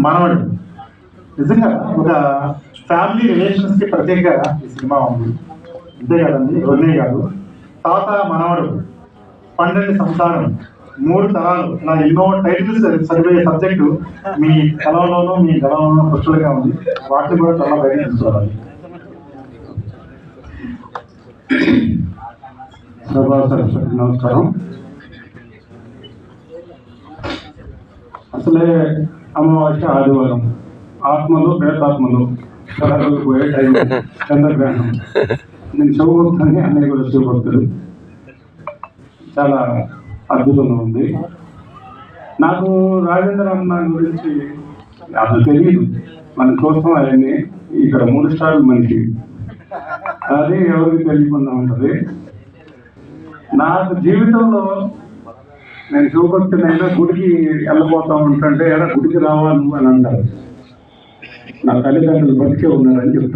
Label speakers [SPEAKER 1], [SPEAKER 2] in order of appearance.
[SPEAKER 1] మనవడు నిజంగా ఒక ఫ్యామిలీ రిలేషన్స్ కి ప్రత్యేక ఈ సినిమా ఉంది. అంతే కదండి, ఎవరినే కాదు, తాత మనవడు, 12 సంసారం, 3 తరాలు, ఇలా ఎన్నో టైటిల్స్ చదివే సబ్జెక్టు మీ కలంలోనూ మీ గలంలోనూ పుష్కలుగా ఉంది. వాటిని కూడా చాలా బయట తీసుకోవాలి. నమస్కారం. అసలే అమావాస్య ఆదివారం, ఆత్మలు ప్రేతాత్మలు కళలకు పోయే టైం, చంద్రగ్రహణం. నేను శివభక్తుని, అన్నయ్య కూడా శివభక్తుడు. చాలా అద్భుతంగా ఉంది. నాకు రాజేంద్ర అన్న గురించి అసలు తెలియదు. మన కోసం అవన్నీ ఇక్కడ 3 స్టార్లు మనిషి, అది ఎవరికి తెలియకుండా ఉంటుంది. నాకు జీవితంలో నేను శివభక్తునైనా గుడికి వెళ్ళబోతా ఉంటుంటే ఎలా గుడికి రావాలి అని అంటారు. నా తల్లిదండ్రులు బతికే ఉన్నారని చెప్తాను.